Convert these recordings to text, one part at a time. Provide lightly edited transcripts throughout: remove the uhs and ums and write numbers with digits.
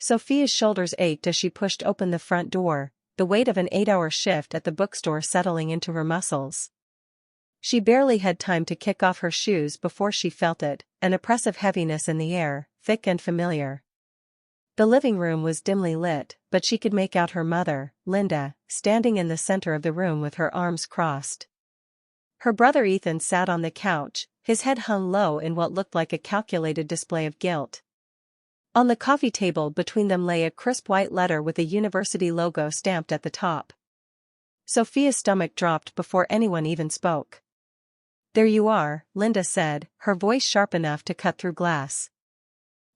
Sophia's shoulders ached as she pushed open the front door, the weight of an 8-hour shift at the bookstore settling into her muscles. She barely had time to kick off her shoes before she felt it, an oppressive heaviness in the air, thick and familiar. The living room was dimly lit, but she could make out her mother, Linda, standing in the center of the room with her arms crossed. Her brother Ethan sat on the couch, his head hung low in what looked like a calculated display of guilt. On the coffee table between them lay a crisp white letter with a university logo stamped at the top. Sophia's stomach dropped before anyone even spoke. "There you are," Linda said, her voice sharp enough to cut through glass.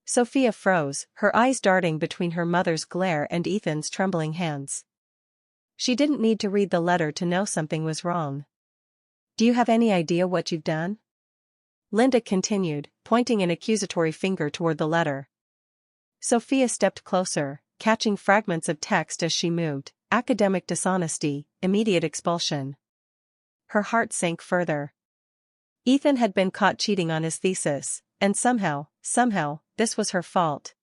Sophia froze, her eyes darting between her mother's glare and Ethan's trembling hands. She didn't need to read the letter to know something was wrong. "Do you have any idea what you've done?" Linda continued, pointing an accusatory finger toward the letter. Sophia stepped closer, catching fragments of text as she moved: academic dishonesty, immediate expulsion. Her heart sank further. Ethan had been caught cheating on his thesis, and somehow, this was her fault.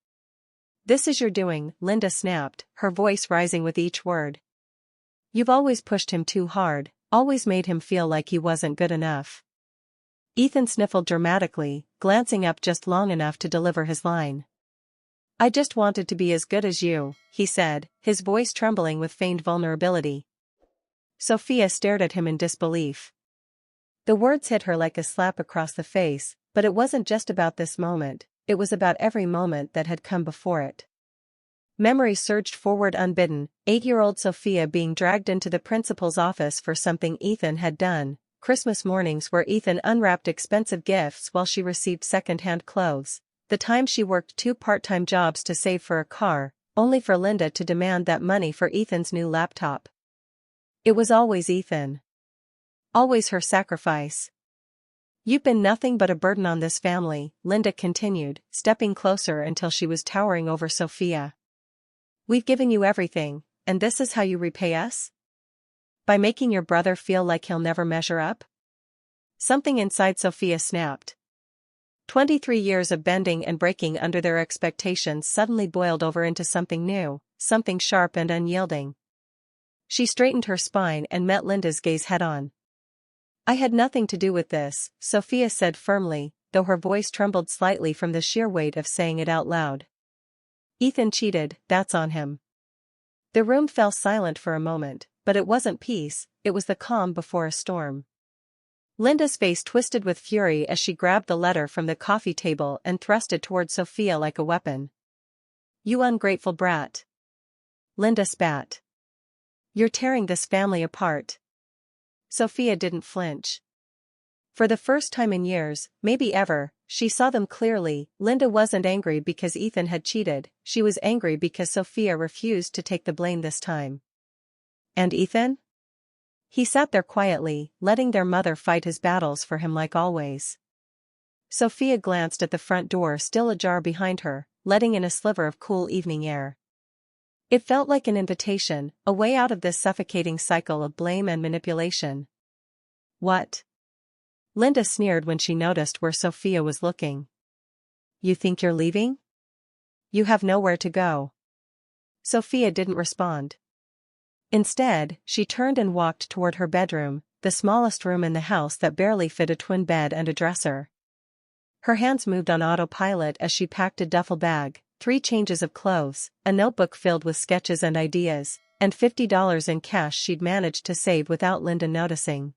"This is your doing," Linda snapped, her voice rising with each word. "You've always pushed him too hard, always made him feel like he wasn't good enough." Ethan sniffled dramatically, glancing up just long enough to deliver his line. "I just wanted to be as good as you," he said, his voice trembling with feigned vulnerability. Sophia stared at him in disbelief. The words hit her like a slap across the face, but it wasn't just about this moment, it was about every moment that had come before it. Memory surged forward unbidden, 8-year-old Sophia being dragged into the principal's office for something Ethan had done, Christmas mornings where Ethan unwrapped expensive gifts while she received second-hand clothes, the time she worked 2 part-time jobs to save for a car, only for Linda to demand that money for Ethan's new laptop. It was always Ethan. Always her sacrifice. "You've been nothing but a burden on this family," Linda continued, stepping closer until she was towering over Sophia. "We've given you everything, and this is how you repay us? By making your brother feel like he'll never measure up?" Something inside Sophia snapped. 23 years of bending and breaking under their expectations suddenly boiled over into something new, something sharp and unyielding. She straightened her spine and met Linda's gaze head-on. "I had nothing to do with this," Sophia said firmly, though her voice trembled slightly from the sheer weight of saying it out loud. "Ethan cheated, that's on him." The room fell silent for a moment, but it wasn't peace, it was the calm before a storm. Linda's face twisted with fury as she grabbed the letter from the coffee table and thrust it toward Sophia like a weapon. "You ungrateful brat." Linda spat. "You're tearing this family apart." Sophia didn't flinch. For the first time in years, maybe ever, she saw them clearly. Linda wasn't angry because Ethan had cheated, she was angry because Sophia refused to take the blame this time. And Ethan? He sat there quietly, letting their mother fight his battles for him like always. Sophia glanced at the front door still ajar behind her, letting in a sliver of cool evening air. It felt like an invitation, a way out of this suffocating cycle of blame and manipulation. "What?" Linda sneered when she noticed where Sophia was looking. "You think you're leaving? You have nowhere to go." Sophia didn't respond. Instead, she turned and walked toward her bedroom, the smallest room in the house that barely fit a twin bed and a dresser. Her hands moved on autopilot as she packed a duffel bag, 3 changes of clothes, a notebook filled with sketches and ideas, and $50 in cash she'd managed to save without Linda noticing.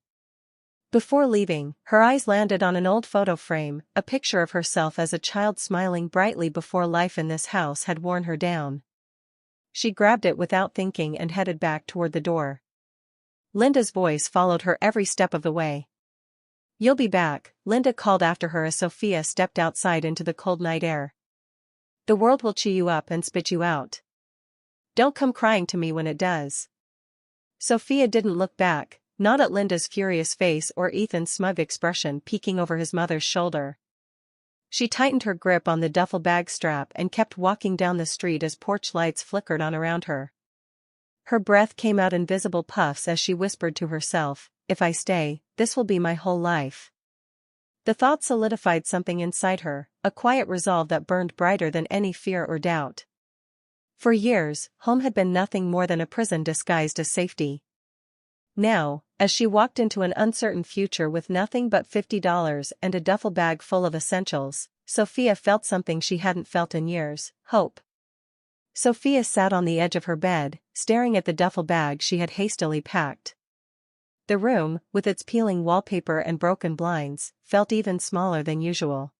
Before leaving, her eyes landed on an old photo frame, a picture of herself as a child smiling brightly before life in this house had worn her down. She grabbed it without thinking and headed back toward the door. Linda's voice followed her every step of the way. "You'll be back," Linda called after her as Sophia stepped outside into the cold night air. "The world will chew you up and spit you out. Don't come crying to me when it does." Sophia didn't look back, not at Linda's furious face or Ethan's smug expression peeking over his mother's shoulder. She tightened her grip on the duffel bag strap and kept walking down the street as porch lights flickered on around her. Her breath came out in visible puffs as she whispered to herself, "If I stay, this will be my whole life." The thought solidified something inside her, a quiet resolve that burned brighter than any fear or doubt. For years, home had been nothing more than a prison disguised as safety. Now, as she walked into an uncertain future with nothing but $50 and a duffel bag full of essentials, Sophia felt something she hadn't felt in years: hope. Sophia sat on the edge of her bed, staring at the duffel bag she had hastily packed. The room, with its peeling wallpaper and broken blinds, felt even smaller than usual.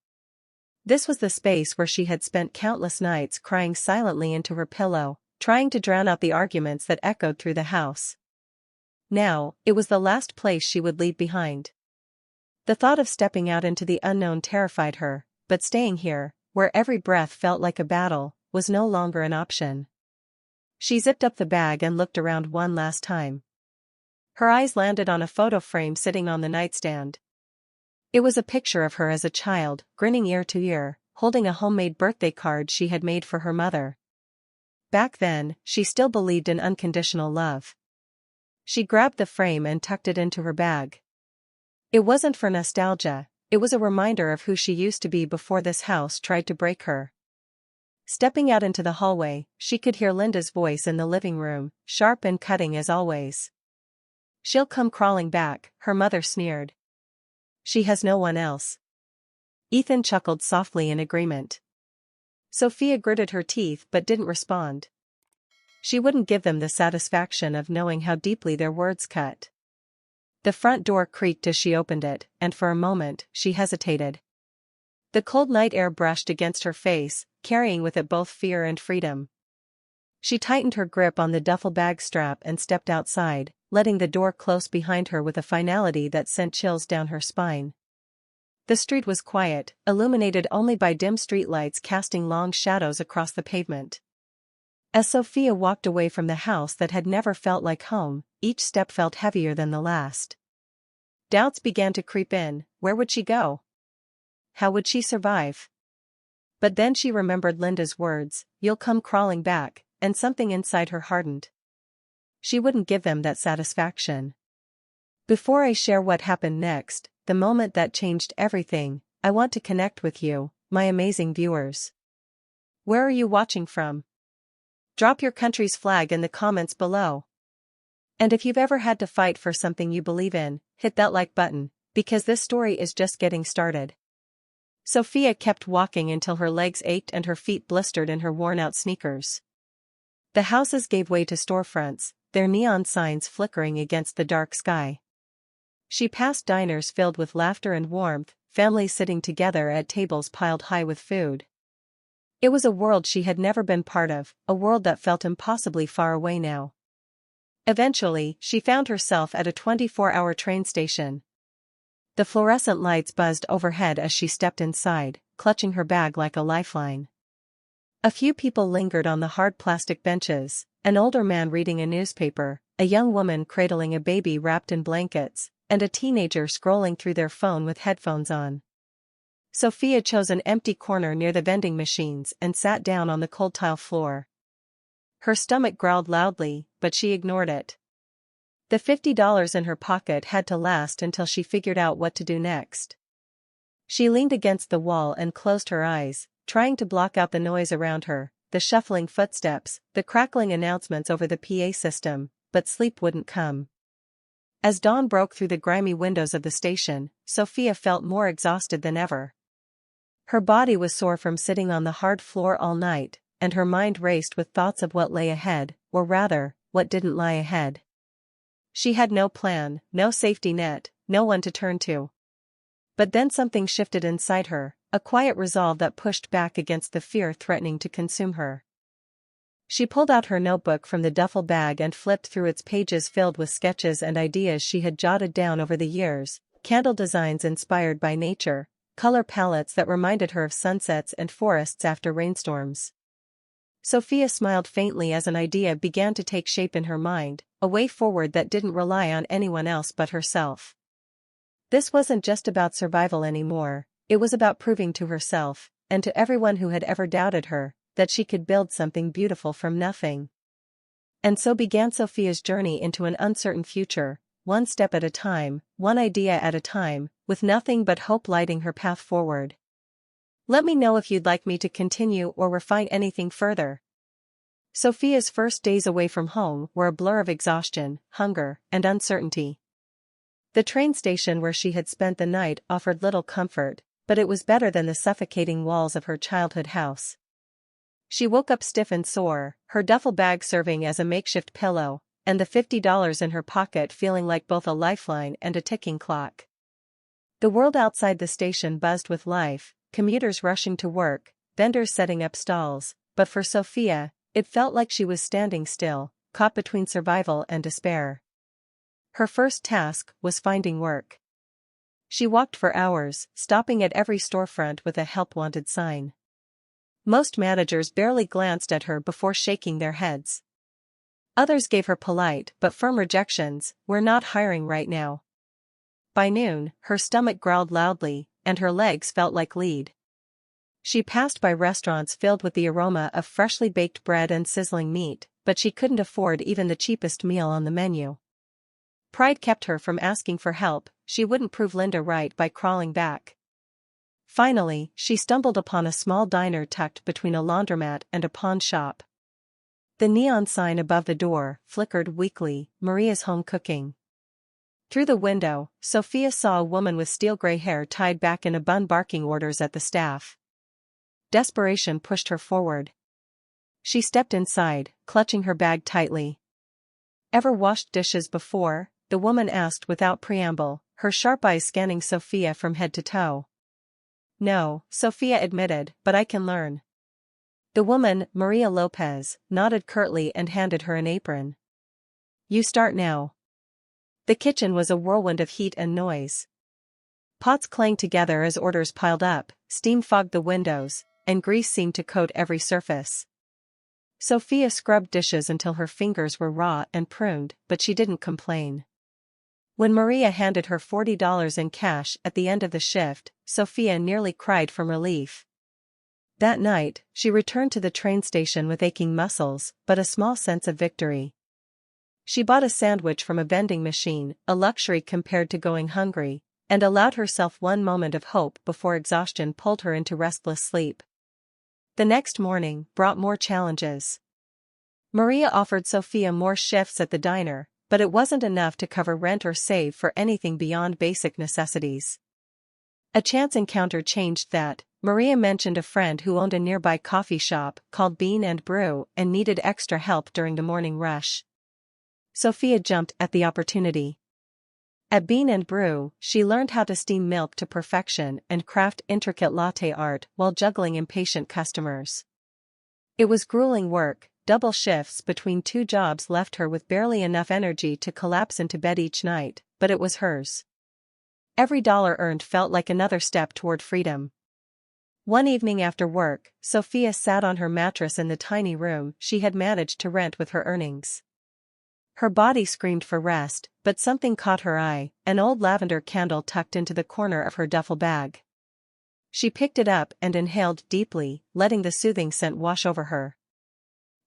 This was the space where she had spent countless nights crying silently into her pillow, trying to drown out the arguments that echoed through the house. Now, it was the last place she would leave behind. The thought of stepping out into the unknown terrified her, but staying here, where every breath felt like a battle, was no longer an option. She zipped up the bag and looked around one last time. Her eyes landed on a photo frame sitting on the nightstand. It was a picture of her as a child, grinning ear to ear, holding a homemade birthday card she had made for her mother. Back then, she still believed in unconditional love. She grabbed the frame and tucked it into her bag. It wasn't for nostalgia, it was a reminder of who she used to be before this house tried to break her. Stepping out into the hallway, she could hear Linda's voice in the living room, sharp and cutting as always. "She'll come crawling back," her mother sneered. "She has no one else." Ethan chuckled softly in agreement. Sophia gritted her teeth but didn't respond. She wouldn't give them the satisfaction of knowing how deeply their words cut. The front door creaked as she opened it, and for a moment, she hesitated. The cold night air brushed against her face, carrying with it both fear and freedom. She tightened her grip on the duffel bag strap and stepped outside, letting the door close behind her with a finality that sent chills down her spine. The street was quiet, illuminated only by dim streetlights casting long shadows across the pavement. As Sophia walked away from the house that had never felt like home, each step felt heavier than the last. Doubts began to creep in: where would she go? How would she survive? But then she remembered Linda's words, "You'll come crawling back," and something inside her hardened. She wouldn't give them that satisfaction. Before I share what happened next, the moment that changed everything, I want to connect with you, my amazing viewers. Where are you watching from? Drop your country's flag in the comments below. And if you've ever had to fight for something you believe in, hit that like button, because this story is just getting started. Sophia kept walking until her legs ached and her feet blistered in her worn-out sneakers. The houses gave way to storefronts, their neon signs flickering against the dark sky. She passed diners filled with laughter and warmth, families sitting together at tables piled high with food. It was a world she had never been part of, a world that felt impossibly far away now. Eventually, she found herself at a 24-hour train station. The fluorescent lights buzzed overhead as she stepped inside, clutching her bag like a lifeline. A few people lingered on the hard plastic benches, an older man reading a newspaper, a young woman cradling a baby wrapped in blankets, and a teenager scrolling through their phone with headphones on. Sophia chose an empty corner near the vending machines and sat down on the cold tile floor. Her stomach growled loudly, but she ignored it. The $50 in her pocket had to last until she figured out what to do next. She leaned against the wall and closed her eyes, trying to block out the noise around her, the shuffling footsteps, the crackling announcements over the PA system, but sleep wouldn't come. As dawn broke through the grimy windows of the station, Sophia felt more exhausted than ever. Her body was sore from sitting on the hard floor all night, and her mind raced with thoughts of what lay ahead, or rather, what didn't lie ahead. She had no plan, no safety net, no one to turn to. But then something shifted inside her, a quiet resolve that pushed back against the fear threatening to consume her. She pulled out her notebook from the duffel bag and flipped through its pages filled with sketches and ideas she had jotted down over the years, candle designs inspired by nature, color palettes that reminded her of sunsets and forests after rainstorms. Sophia smiled faintly as an idea began to take shape in her mind, a way forward that didn't rely on anyone else but herself. This wasn't just about survival anymore, it was about proving to herself, and to everyone who had ever doubted her, that she could build something beautiful from nothing. And so began Sophia's journey into an uncertain future, one step at a time, one idea at a time, with nothing but hope lighting her path forward. Let me know if you'd like me to continue or refine anything further. Sophia's first days away from home were a blur of exhaustion, hunger, and uncertainty. The train station where she had spent the night offered little comfort, but it was better than the suffocating walls of her childhood house. She woke up stiff and sore, her duffel bag serving as a makeshift pillow, and the $50 in her pocket feeling like both a lifeline and a ticking clock. The world outside the station buzzed with life, commuters rushing to work, vendors setting up stalls, but for Sophia, it felt like she was standing still, caught between survival and despair. Her first task was finding work. She walked for hours, stopping at every storefront with a help wanted sign. Most managers barely glanced at her before shaking their heads. Others gave her polite but firm rejections, "We're not hiring right now." By noon, her stomach growled loudly, and her legs felt like lead. She passed by restaurants filled with the aroma of freshly baked bread and sizzling meat, but she couldn't afford even the cheapest meal on the menu. Pride kept her from asking for help. She wouldn't prove Linda right by crawling back. Finally, she stumbled upon a small diner tucked between a laundromat and a pawn shop. The neon sign above the door flickered weakly, "Maria's Home Cooking." Through the window, Sophia saw a woman with steel gray hair tied back in a bun barking orders at the staff. Desperation pushed her forward. She stepped inside, clutching her bag tightly. "Ever washed dishes before?" the woman asked without preamble, her sharp eyes scanning Sophia from head to toe. "No," Sophia admitted, "but I can learn." The woman, Maria Lopez, nodded curtly and handed her an apron. "You start now." The kitchen was a whirlwind of heat and noise. Pots clanged together as orders piled up, steam fogged the windows, and grease seemed to coat every surface. Sophia scrubbed dishes until her fingers were raw and pruned, but she didn't complain. When Maria handed her $40 in cash at the end of the shift, Sophia nearly cried from relief. That night, she returned to the train station with aching muscles, but a small sense of victory. She bought a sandwich from a vending machine, a luxury compared to going hungry, and allowed herself one moment of hope before exhaustion pulled her into restless sleep. The next morning brought more challenges. Maria offered Sophia more shifts at the diner, but it wasn't enough to cover rent or save for anything beyond basic necessities. A chance encounter changed that. Maria mentioned a friend who owned a nearby coffee shop called Bean and Brew and needed extra help during the morning rush. Sophia jumped at the opportunity. At Bean and Brew, she learned how to steam milk to perfection and craft intricate latte art while juggling impatient customers. It was grueling work. Double shifts between two jobs left her with barely enough energy to collapse into bed each night, but it was hers. Every dollar earned felt like another step toward freedom. One evening after work, Sophia sat on her mattress in the tiny room she had managed to rent with her earnings. Her body screamed for rest, but something caught her eye, an old lavender candle tucked into the corner of her duffel bag. She picked it up and inhaled deeply, letting the soothing scent wash over her.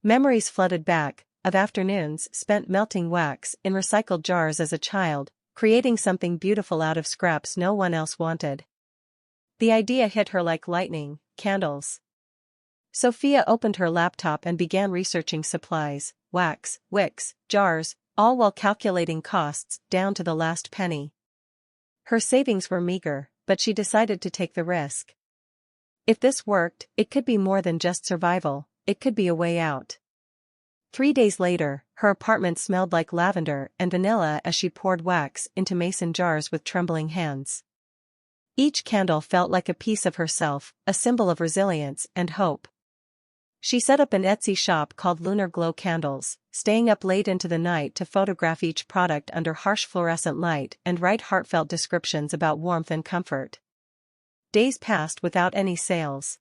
Memories flooded back, of afternoons spent melting wax in recycled jars as a child, creating something beautiful out of scraps no one else wanted. The idea hit her like lightning: candles. Sophia opened her laptop and began researching supplies, wax, wicks, jars, all while calculating costs down to the last penny. Her savings were meager, but she decided to take the risk. If this worked, it could be more than just survival. It could be a way out. 3 days later, her apartment smelled like lavender and vanilla as she poured wax into mason jars with trembling hands. Each candle felt like a piece of herself, a symbol of resilience and hope. She set up an Etsy shop called Lunar Glow Candles, staying up late into the night to photograph each product under harsh fluorescent light and write heartfelt descriptions about warmth and comfort. Days passed without any sales.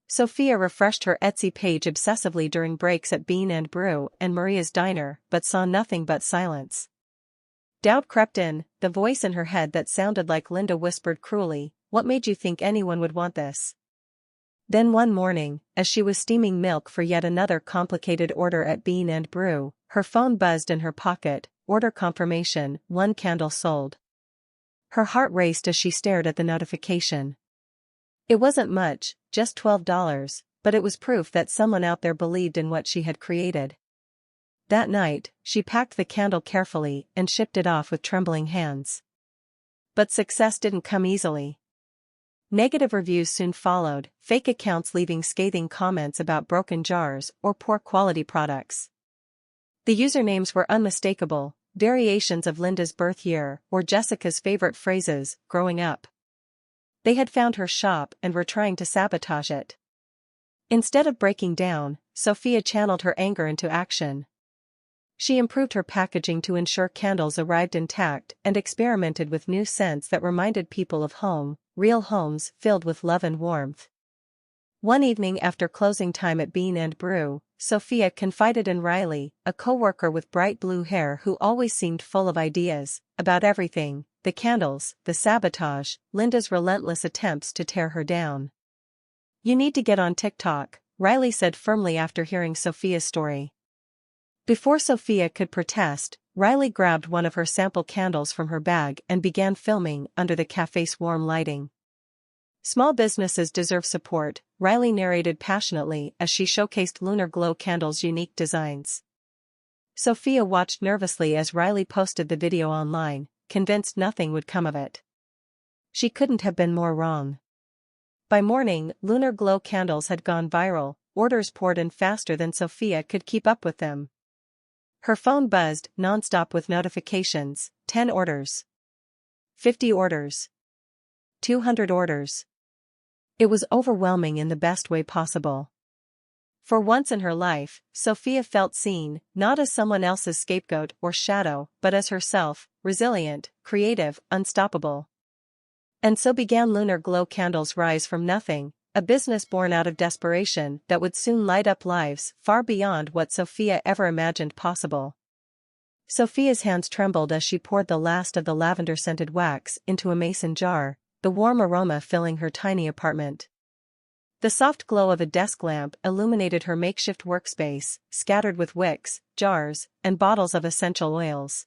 Sophia refreshed her Etsy page obsessively during breaks at Bean and Brew and Maria's Diner, but saw nothing but silence. Doubt crept in, the voice in her head that sounded like Linda whispered cruelly, "What made you think anyone would want this?" Then one morning, as she was steaming milk for yet another complicated order at Bean and Brew, her phone buzzed in her pocket, order confirmation, 1 candle sold. Her heart raced as she stared at the notification. It wasn't much, just $12, but it was proof that someone out there believed in what she had created. That night, she packed the candle carefully and shipped it off with trembling hands. But success didn't come easily. Negative reviews soon followed, fake accounts leaving scathing comments about broken jars or poor quality products. The usernames were unmistakable, variations of Linda's birth year or Jessica's favorite phrases, growing up. They had found her shop and were trying to sabotage it. Instead of breaking down, Sophia channeled her anger into action. She improved her packaging to ensure candles arrived intact and experimented with new scents that reminded people of home, real homes filled with love and warmth. One evening after closing time at Bean & Brew, Sophia confided in Riley, a coworker with bright blue hair who always seemed full of ideas, about everything: the candles, the sabotage, Linda's relentless attempts to tear her down. "You need to get on TikTok," Riley said firmly after hearing Sophia's story. Before Sophia could protest, Riley grabbed one of her sample candles from her bag and began filming under the cafe's warm lighting. "Small businesses deserve support," Riley narrated passionately as she showcased Lunar Glow Candle's unique designs. Sophia watched nervously as Riley posted the video online, convinced nothing would come of it. She couldn't have been more wrong. By morning, Lunar Glow Candles had gone viral, orders poured in faster than Sophia could keep up with them. Her phone buzzed non-stop with notifications: 10 orders, 50 orders, 200 orders. It was overwhelming in the best way possible. For once in her life, Sophia felt seen, not as someone else's scapegoat or shadow, but as herself, resilient, creative, unstoppable. And so began Lunar Glow Candles' rise from nothing, a business born out of desperation that would soon light up lives far beyond what Sophia ever imagined possible. Sophia's hands trembled as she poured the last of the lavender-scented wax into a mason jar, the warm aroma filling her tiny apartment. The soft glow of a desk lamp illuminated her makeshift workspace, scattered with wicks, jars, and bottles of essential oils.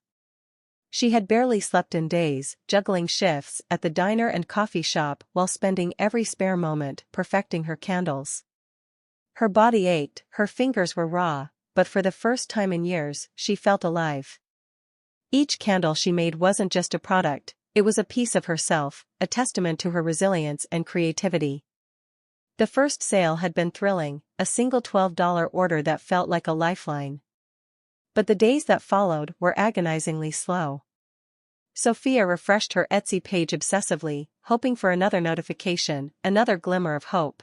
She had barely slept in days, juggling shifts at the diner and coffee shop while spending every spare moment perfecting her candles. Her body ached, her fingers were raw, but for the first time in years, she felt alive. Each candle she made wasn't just a product, it was a piece of herself, a testament to her resilience and creativity. The first sale had been thrilling, a single $12 order that felt like a lifeline. But the days that followed were agonizingly slow. Sophia refreshed her Etsy page obsessively, hoping for another notification, another glimmer of hope.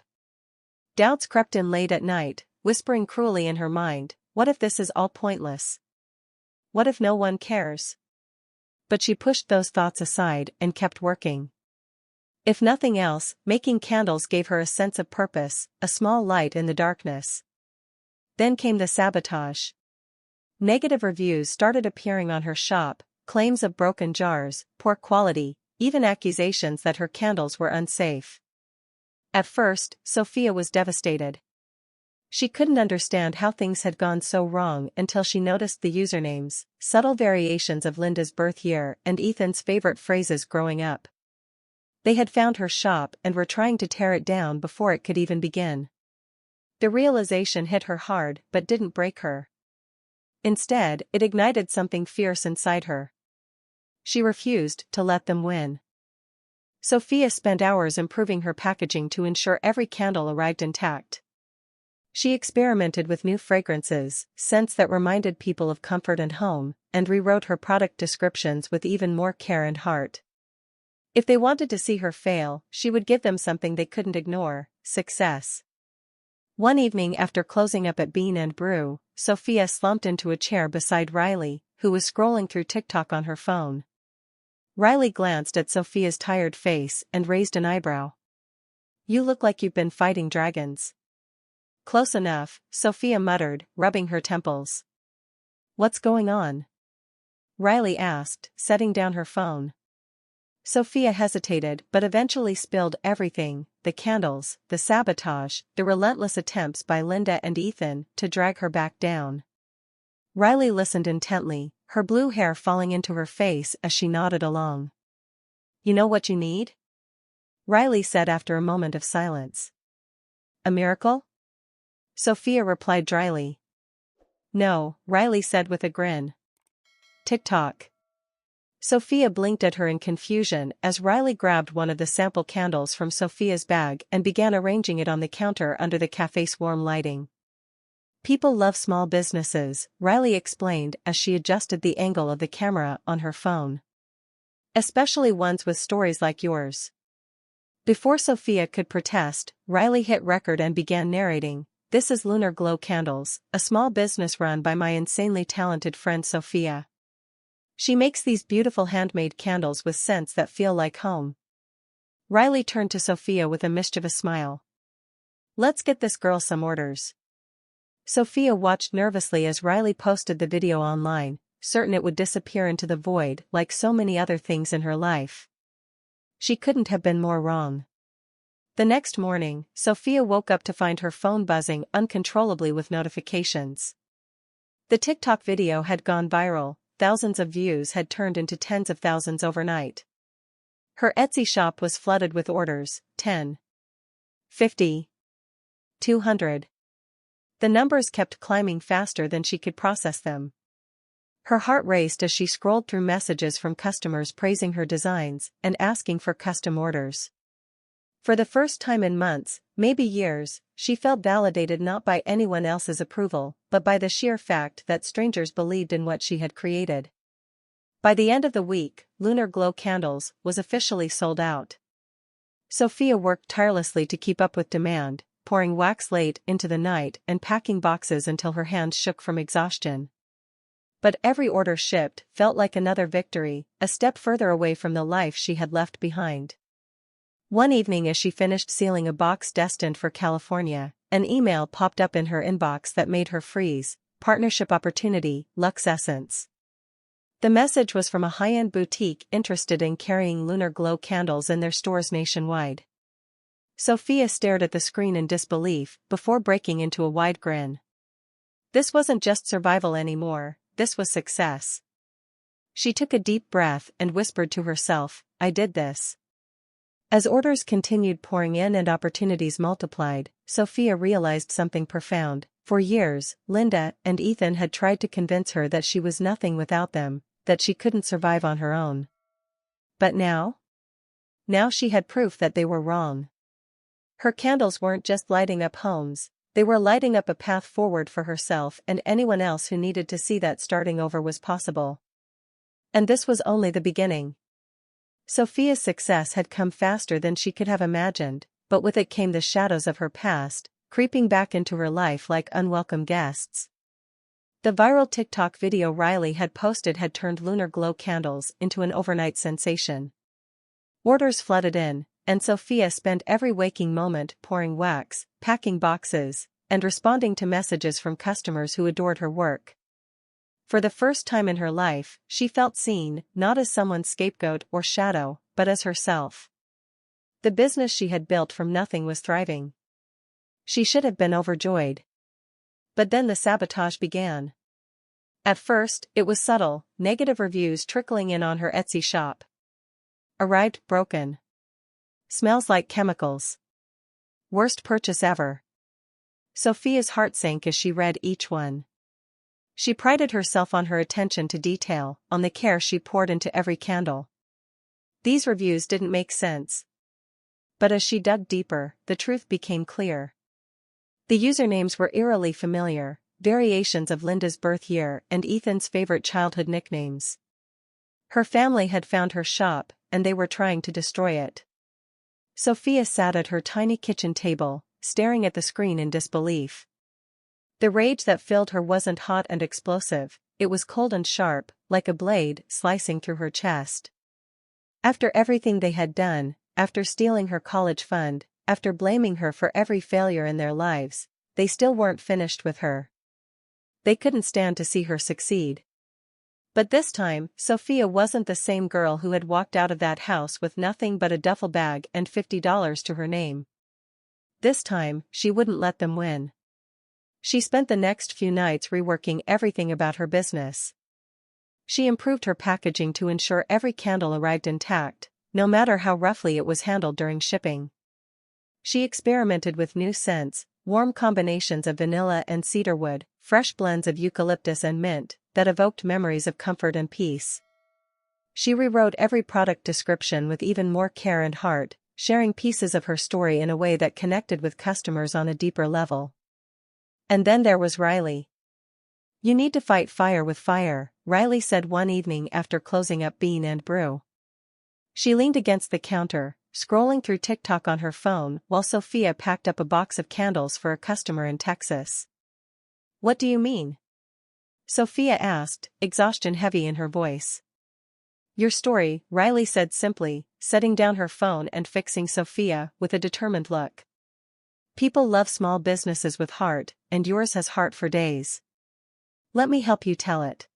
Doubts crept in late at night, whispering cruelly in her mind, "What if this is all pointless? What if no one cares?" But she pushed those thoughts aside and kept working. If nothing else, making candles gave her a sense of purpose, a small light in the darkness. Then came the sabotage. Negative reviews started appearing on her shop, claims of broken jars, poor quality, even accusations that her candles were unsafe. At first, Sophia was devastated. She couldn't understand how things had gone so wrong until she noticed the usernames, subtle variations of Linda's birth year and Ethan's favorite phrases growing up. They had found her shop and were trying to tear it down before it could even begin. The realization hit her hard but didn't break her. Instead, it ignited something fierce inside her. She refused to let them win. Sophia spent hours improving her packaging to ensure every candle arrived intact. She experimented with new fragrances, scents that reminded people of comfort and home, and rewrote her product descriptions with even more care and heart. If they wanted to see her fail, she would give them something they couldn't ignore: success. One evening after closing up at Bean & Brew, Sophia slumped into a chair beside Riley, who was scrolling through TikTok on her phone. Riley glanced at Sophia's tired face and raised an eyebrow. "You look like you've been fighting dragons." "Close enough," Sophia muttered, rubbing her temples. "What's going on?" Riley asked, setting down her phone. Sophia hesitated but eventually spilled everything: the candles, the sabotage, the relentless attempts by Linda and Ethan to drag her back down. Riley listened intently, her blue hair falling into her face as she nodded along. "You know what you need?" Riley said after a moment of silence. "A miracle?" Sophia replied dryly. No, Riley said with a grin. Tick-tock. Sophia blinked at her in confusion as Riley grabbed one of the sample candles from Sophia's bag and began arranging it on the counter under the cafe's warm lighting. People love small businesses, Riley explained as she adjusted the angle of the camera on her phone. Especially ones with stories like yours. Before Sophia could protest, Riley hit record and began narrating. This is Lunar Glow Candles, a small business run by my insanely talented friend Sophia. She makes these beautiful handmade candles with scents that feel like home. Riley turned to Sophia with a mischievous smile. Let's get this girl some orders. Sophia watched nervously as Riley posted the video online, certain it would disappear into the void like so many other things in her life. She couldn't have been more wrong. The next morning, Sophia woke up to find her phone buzzing uncontrollably with notifications. The TikTok video had gone viral, thousands of views had turned into tens of thousands overnight. Her Etsy shop was flooded with orders, 10, 50, 200. The numbers kept climbing faster than she could process them. Her heart raced as she scrolled through messages from customers praising her designs and asking for custom orders. For the first time in months, maybe years, she felt validated not by anyone else's approval, but by the sheer fact that strangers believed in what she had created. By the end of the week, Lunar Glow Candles was officially sold out. Sophia worked tirelessly to keep up with demand, pouring wax late into the night and packing boxes until her hands shook from exhaustion. But every order shipped felt like another victory, a step further away from the life she had left behind. One evening as she finished sealing a box destined for California, an email popped up in her inbox that made her freeze. Partnership opportunity, Lux Essence. The message was from a high-end boutique interested in carrying Lunar Glow candles in their stores nationwide. Sophia stared at the screen in disbelief before breaking into a wide grin. This wasn't just survival anymore, this was success. She took a deep breath and whispered to herself, I did this. As orders continued pouring in and opportunities multiplied, Sophia realized something profound. For years, Linda and Ethan had tried to convince her that she was nothing without them, that she couldn't survive on her own. But now? Now she had proof that they were wrong. Her candles weren't just lighting up homes, they were lighting up a path forward for herself and anyone else who needed to see that starting over was possible. And this was only the beginning. Sophia's success had come faster than she could have imagined, but with it came the shadows of her past, creeping back into her life like unwelcome guests. The viral TikTok video Riley had posted had turned Lunar Glow candles into an overnight sensation. Orders flooded in, and Sophia spent every waking moment pouring wax, packing boxes, and responding to messages from customers who adored her work. For the first time in her life, she felt seen, not as someone's scapegoat or shadow, but as herself. The business she had built from nothing was thriving. She should have been overjoyed. But then the sabotage began. At first, it was subtle, negative reviews trickling in on her Etsy shop. Arrived broken. Smells like chemicals. Worst purchase ever. Sophia's heart sank as she read each one. She prided herself on her attention to detail, on the care she poured into every candle. These reviews didn't make sense. But as she dug deeper, the truth became clear. The usernames were eerily familiar, variations of Linda's birth year and Ethan's favorite childhood nicknames. Her family had found her shop, and they were trying to destroy it. Sophia sat at her tiny kitchen table, staring at the screen in disbelief. The rage that filled her wasn't hot and explosive, it was cold and sharp, like a blade slicing through her chest. After everything they had done, after stealing her college fund, after blaming her for every failure in their lives, they still weren't finished with her. They couldn't stand to see her succeed. But this time, Sophia wasn't the same girl who had walked out of that house with nothing but a duffel bag and $50 to her name. This time, she wouldn't let them win. She spent the next few nights reworking everything about her business. She improved her packaging to ensure every candle arrived intact, no matter how roughly it was handled during shipping. She experimented with new scents, warm combinations of vanilla and cedarwood, fresh blends of eucalyptus and mint, that evoked memories of comfort and peace. She rewrote every product description with even more care and heart, sharing pieces of her story in a way that connected with customers on a deeper level. And then there was Riley. "You need to fight fire with fire," Riley said one evening after closing up Bean and Brew. She leaned against the counter, scrolling through TikTok on her phone while Sophia packed up a box of candles for a customer in Texas. "What do you mean?" Sophia asked, exhaustion heavy in her voice. "Your story," Riley said simply, setting down her phone and fixing Sophia with a determined look. "People love small businesses with heart, and yours has heart for days. Let me help you tell it."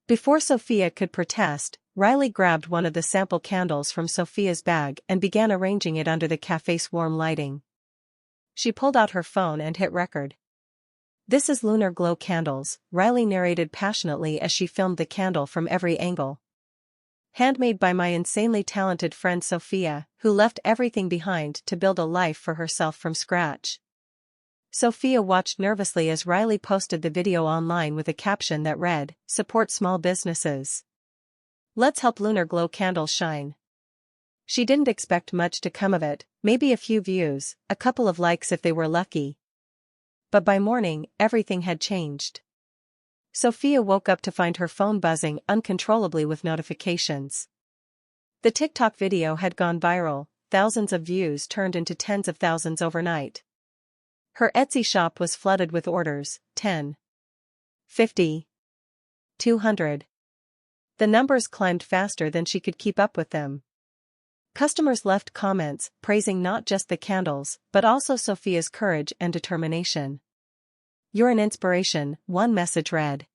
Before Sophia could protest, Riley grabbed one of the sample candles from Sophia's bag and began arranging it under the cafe's warm lighting. She pulled out her phone and hit record. "This is Lunar Glow Candles," Riley narrated passionately as she filmed the candle from every angle. "Handmade by my insanely talented friend Sophia, who left everything behind to build a life for herself from scratch." Sophia watched nervously as Riley posted the video online with a caption that read, "Support small businesses. Let's help Lunar Glow Candles shine." She didn't expect much to come of it, maybe a few views, a couple of likes if they were lucky. But by morning, everything had changed. Sophia woke up to find her phone buzzing uncontrollably with notifications. The TikTok video had gone viral, thousands of views turned into tens of thousands overnight. Her Etsy shop was flooded with orders, 10, 50, 200. The numbers climbed faster than she could keep up with them. Customers left comments, praising not just the candles, but also Sophia's courage and determination. "You're an inspiration," one message read.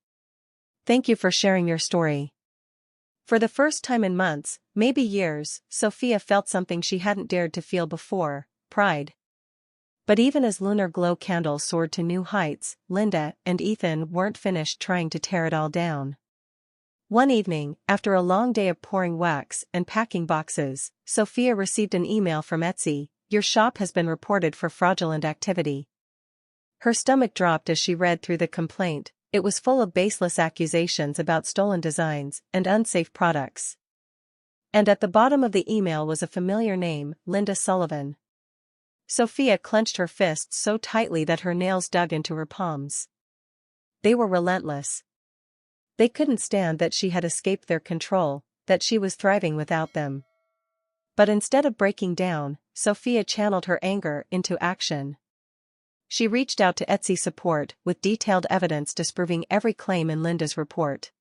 "Thank you for sharing your story." For the first time in months, maybe years, Sophia felt something she hadn't dared to feel before, pride. But even as Lunar Glow Candles soared to new heights, Linda and Ethan weren't finished trying to tear it all down. One evening, after a long day of pouring wax and packing boxes, Sophia received an email from Etsy, "Your shop has been reported for fraudulent activity." Her stomach dropped as she read through the complaint. It was full of baseless accusations about stolen designs and unsafe products. And at the bottom of the email was a familiar name, Linda Sullivan. Sophia clenched her fists so tightly that her nails dug into her palms. They were relentless. They couldn't stand that she had escaped their control, that she was thriving without them. But instead of breaking down, Sophia channeled her anger into action. She reached out to Etsy support with detailed evidence disproving every claim in Linda's report.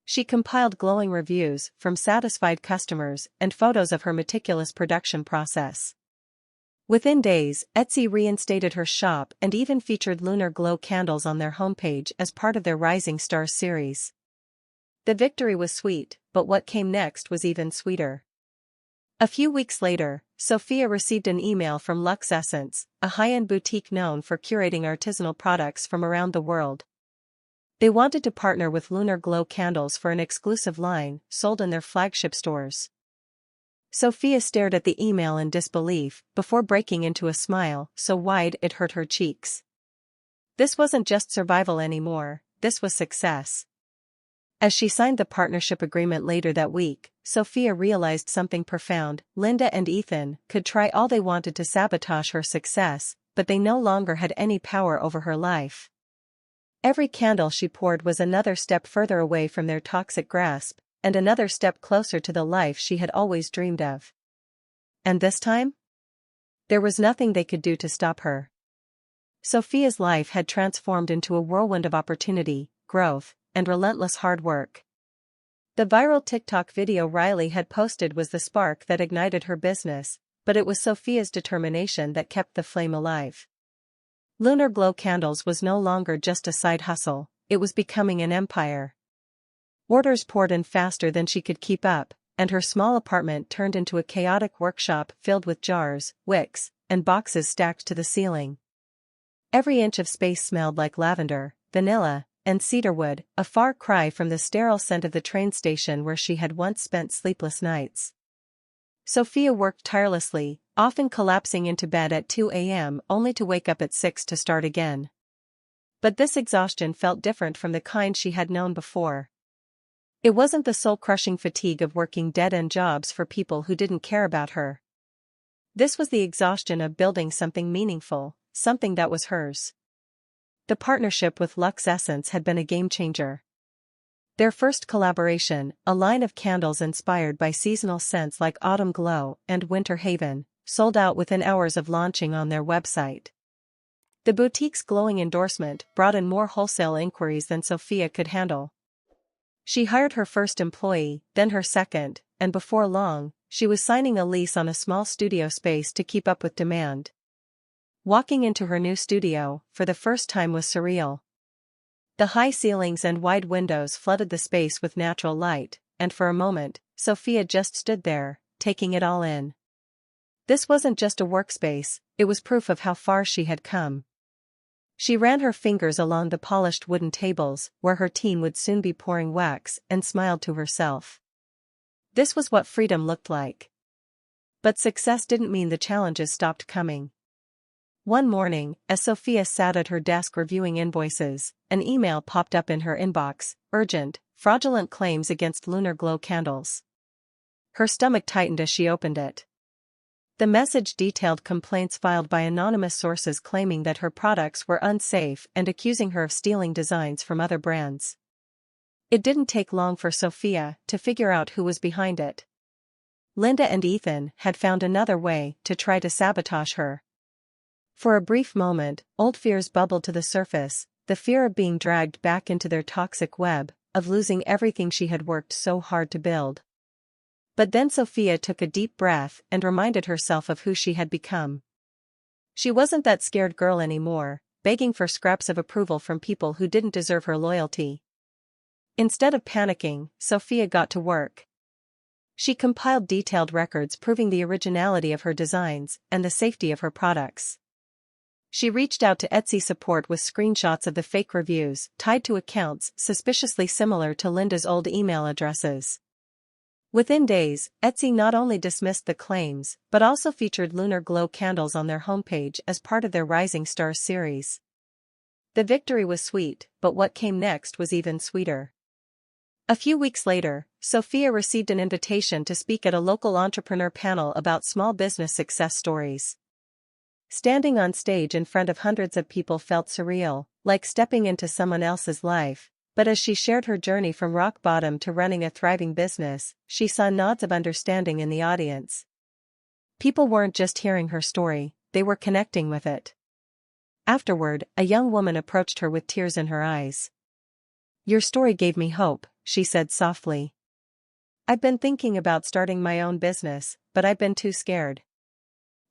She compiled glowing reviews from satisfied customers and photos of her meticulous production process. Within days, Etsy reinstated her shop and even featured Lunar Glow Candles on their homepage as part of their Rising Stars series. The victory was sweet, but what came next was even sweeter. A few weeks later, Sophia received an email from Luxe Essence, a high-end boutique known for curating artisanal products from around the world. They wanted to partner with Lunar Glow Candles for an exclusive line sold in their flagship stores. Sophia stared at the email in disbelief before breaking into a smile so wide it hurt her cheeks. This wasn't just survival anymore, this was success. As she signed the partnership agreement later that week, Sophia realized something profound. Linda and Ethan could try all they wanted to sabotage her success, but they no longer had any power over her life. Every candle she poured was another step further away from their toxic grasp, and another step closer to the life she had always dreamed of. And this time? There was nothing they could do to stop her. Sophia's life had transformed into a whirlwind of opportunity, growth, and relentless hard work. The viral TikTok video Riley had posted was the spark that ignited her business, but it was Sophia's determination that kept the flame alive. Lunar Glow Candles was no longer just a side hustle, it was becoming an empire. Orders poured in faster than she could keep up, and her small apartment turned into a chaotic workshop filled with jars, wicks, and boxes stacked to the ceiling. Every inch of space smelled like lavender, vanilla, and cedarwood, a far cry from the sterile scent of the train station where she had once spent sleepless nights. Sophia worked tirelessly, often collapsing into bed at 2 a.m. only to wake up at 6 to start again. But this exhaustion felt different from the kind she had known before. It wasn't the soul-crushing fatigue of working dead-end jobs for people who didn't care about her. This was the exhaustion of building something meaningful, something that was hers. The partnership with Lux Essence had been a game-changer. Their first collaboration, a line of candles inspired by seasonal scents like Autumn Glow and Winter Haven, sold out within hours of launching on their website. The boutique's glowing endorsement brought in more wholesale inquiries than Sophia could handle. She hired her first employee, then her second, and before long, she was signing a lease on a small studio space to keep up with demand. Walking into her new studio, for the first time, was surreal. The high ceilings and wide windows flooded the space with natural light, and for a moment, Sophia just stood there, taking it all in. This wasn't just a workspace, it was proof of how far she had come. She ran her fingers along the polished wooden tables, where her team would soon be pouring wax, and smiled to herself. This was what freedom looked like. But success didn't mean the challenges stopped coming. One morning, as Sophia sat at her desk reviewing invoices, an email popped up in her inbox: urgent, fraudulent claims against Lunar Glow candles. Her stomach tightened as she opened it. The message detailed complaints filed by anonymous sources claiming that her products were unsafe and accusing her of stealing designs from other brands. It didn't take long for Sophia to figure out who was behind it. Linda and Ethan had found another way to try to sabotage her. For a brief moment, old fears bubbled to the surface, the fear of being dragged back into their toxic web, of losing everything she had worked so hard to build. But then Sophia took a deep breath and reminded herself of who she had become. She wasn't that scared girl anymore, begging for scraps of approval from people who didn't deserve her loyalty. Instead of panicking, Sophia got to work. She compiled detailed records proving the originality of her designs and the safety of her products. She reached out to Etsy support with screenshots of the fake reviews tied to accounts suspiciously similar to Linda's old email addresses. Within days, Etsy not only dismissed the claims, but also featured Lunar Glow candles on their homepage as part of their Rising Stars series. The victory was sweet, but what came next was even sweeter. A few weeks later, Sophia received an invitation to speak at a local entrepreneur panel about small business success stories. Standing on stage in front of hundreds of people felt surreal, like stepping into someone else's life. But as she shared her journey from rock bottom to running a thriving business, she saw nods of understanding in the audience. People weren't just hearing her story, they were connecting with it. Afterward, a young woman approached her with tears in her eyes. "Your story gave me hope," she said softly. "I've been thinking about starting my own business, but I've been too scared."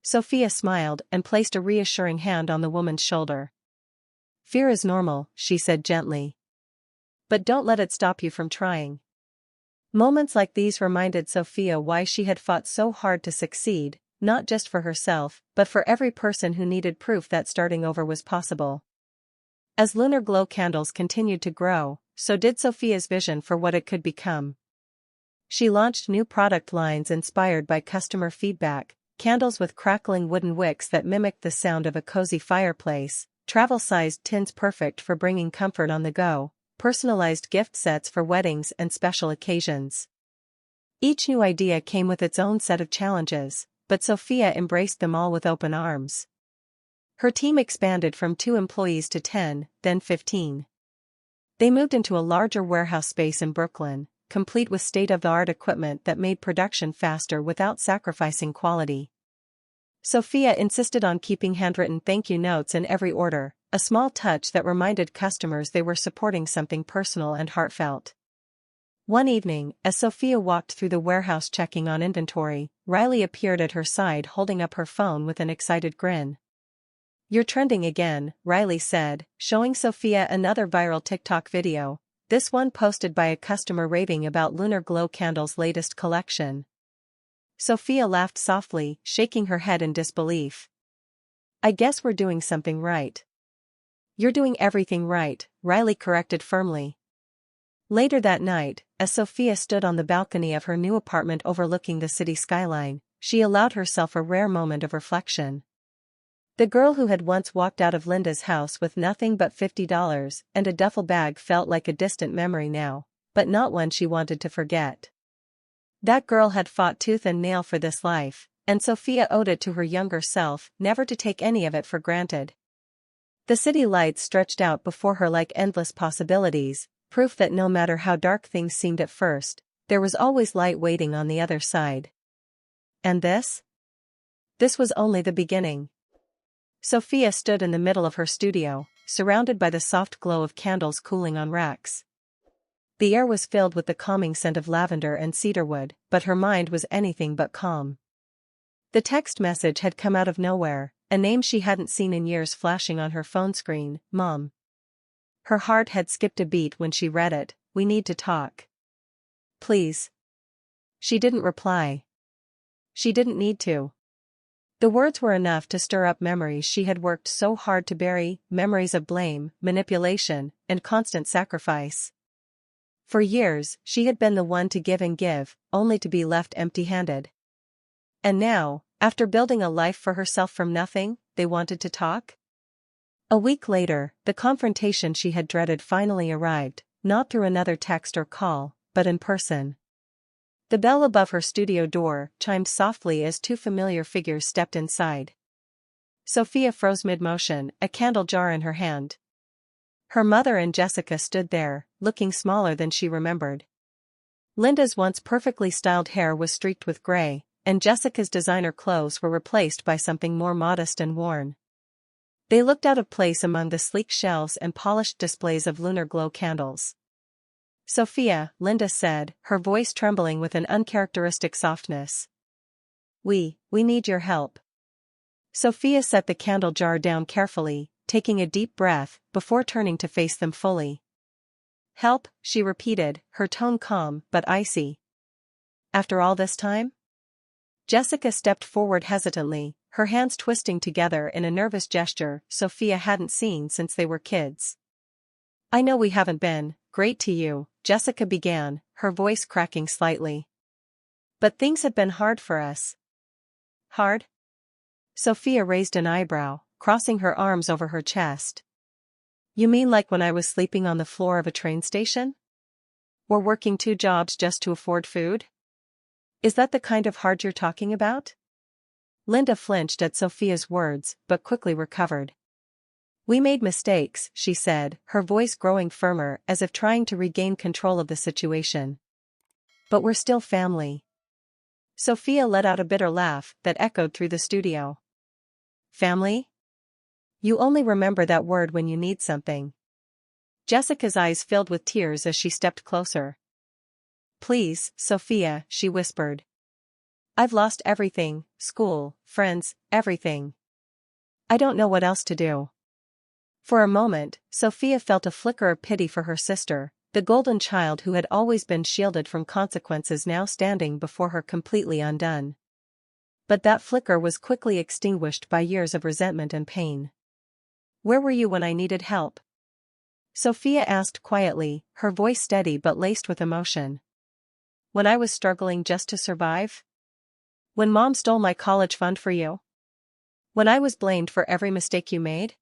Sophia smiled and placed a reassuring hand on the woman's shoulder. "Fear is normal," she said gently. "But don't let it stop you from trying." Moments like these reminded Sophia why she had fought so hard to succeed, not just for herself, but for every person who needed proof that starting over was possible. As Lunar Glow candles continued to grow, so did Sophia's vision for what it could become. She launched new product lines inspired by customer feedback, candles with crackling wooden wicks that mimicked the sound of a cozy fireplace, travel-sized tins perfect for bringing comfort on the go, personalized gift sets for weddings and special occasions. Each new idea came with its own set of challenges, but Sophia embraced them all with open arms. Her team expanded from 2 employees to 10, then 15. They moved into a larger warehouse space in Brooklyn, complete with state-of-the-art equipment that made production faster without sacrificing quality. Sophia insisted on keeping handwritten thank you notes in every order, a small touch that reminded customers they were supporting something personal and heartfelt. One evening, as Sophia walked through the warehouse checking on inventory, Riley appeared at her side holding up her phone with an excited grin. "You're trending again," Riley said, showing Sophia another viral TikTok video, this one posted by a customer raving about Lunar Glow Candle's latest collection. Sophia laughed softly, shaking her head in disbelief. "I guess we're doing something right." "You're doing everything right," Riley corrected firmly. Later that night, as Sophia stood on the balcony of her new apartment overlooking the city skyline, she allowed herself a rare moment of reflection. The girl who had once walked out of Linda's house with nothing but $50 and a duffel bag felt like a distant memory now, but not one she wanted to forget. That girl had fought tooth and nail for this life, and Sophia owed it to her younger self never to take any of it for granted. The city lights stretched out before her like endless possibilities, proof that no matter how dark things seemed at first, there was always light waiting on the other side. And this? This was only the beginning. Sophia stood in the middle of her studio, surrounded by the soft glow of candles cooling on racks. The air was filled with the calming scent of lavender and cedarwood, but her mind was anything but calm. The text message had come out of nowhere, a name she hadn't seen in years flashing on her phone screen, Mom. Her heart had skipped a beat when she read it. "We need to talk. Please." She didn't reply. She didn't need to. The words were enough to stir up memories she had worked so hard to bury, memories of blame, manipulation, and constant sacrifice. For years, she had been the one to give, only to be left empty-handed. And now, after building a life for herself from nothing, they wanted to talk? A week later, the confrontation she had dreaded finally arrived, not through another text or call, but in person. The bell above her studio door chimed softly as two familiar figures stepped inside. Sophia froze mid-motion, a candle jar in her hand. Her mother and Jessica stood there, looking smaller than she remembered. Linda's once perfectly styled hair was streaked with gray, and Jessica's designer clothes were replaced by something more modest and worn. They looked out of place among the sleek shelves and polished displays of lunar glow candles. "Sophia," Linda said, her voice trembling with an uncharacteristic softness. We need your help." Sophia set the candle jar down carefully, taking a deep breath, before turning to face them fully. "Help," she repeated, her tone calm but icy. "After all this time?" Jessica stepped forward hesitantly, her hands twisting together in a nervous gesture Sophia hadn't seen since they were kids. "I know we haven't been great to you," Jessica began, her voice cracking slightly. "But things have been hard for us." "Hard?" Sophia raised an eyebrow, crossing her arms over her chest. "You mean like when I was sleeping on the floor of a train station? Or working 2 jobs just to afford food? Is that the kind of hard you're talking about?" Linda flinched at Sophia's words, but quickly recovered. "We made mistakes," she said, her voice growing firmer as if trying to regain control of the situation. "But we're still family." Sophia let out a bitter laugh that echoed through the studio. "Family? You only remember that word when you need something." Jessica's eyes filled with tears as she stepped closer. "Please, Sophia," she whispered. "I've lost everything, school, friends, everything. I don't know what else to do." For a moment, Sophia felt a flicker of pity for her sister, the golden child who had always been shielded from consequences now standing before her completely undone. But that flicker was quickly extinguished by years of resentment and pain. "Where were you when I needed help?" Sophia asked quietly, her voice steady but laced with emotion. "When I was struggling just to survive? When Mom stole my college fund for you? When I was blamed for every mistake you made?"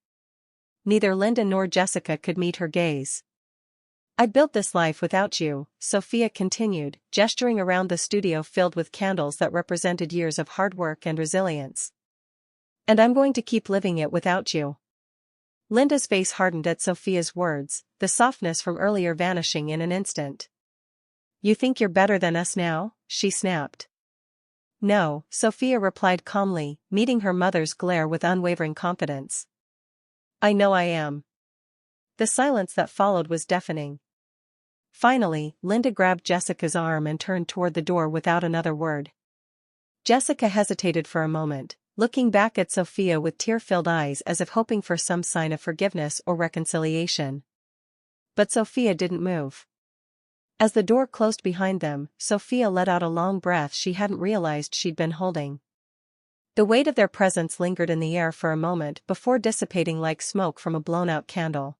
Neither Linda nor Jessica could meet her gaze. "I built this life without you," Sophia continued, gesturing around the studio filled with candles that represented years of hard work and resilience. "And I'm going to keep living it without you." Linda's face hardened at Sophia's words, the softness from earlier vanishing in an instant. "You think you're better than us now?" she snapped. "No," Sophia replied calmly, meeting her mother's glare with unwavering confidence. "I know I am." The silence that followed was deafening. Finally, Linda grabbed Jessica's arm and turned toward the door without another word. Jessica hesitated for a moment, looking back at Sophia with tear-filled eyes as if hoping for some sign of forgiveness or reconciliation. But Sophia didn't move. As the door closed behind them, Sophia let out a long breath she hadn't realized she'd been holding. The weight of their presence lingered in the air for a moment before dissipating like smoke from a blown-out candle.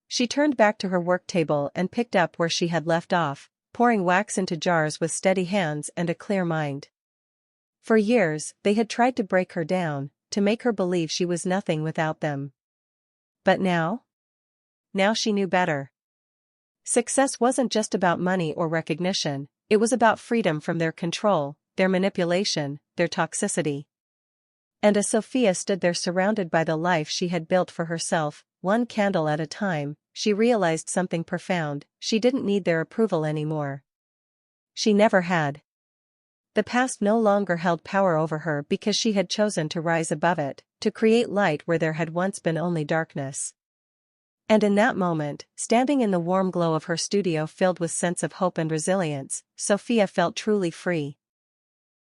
She turned back to her work table and picked up where she had left off, pouring wax into jars with steady hands and a clear mind. For years, they had tried to break her down, to make her believe she was nothing without them. But now? Now she knew better. Success wasn't just about money or recognition, it was about freedom from their control, their manipulation, their toxicity. And as Sophia stood there surrounded by the life she had built for herself, one candle at a time, she realized something profound: she didn't need their approval anymore. She never had. The past no longer held power over her because she had chosen to rise above it, to create light where there had once been only darkness. And in that moment, standing in the warm glow of her studio filled with sense of hope and resilience, Sophia felt truly free.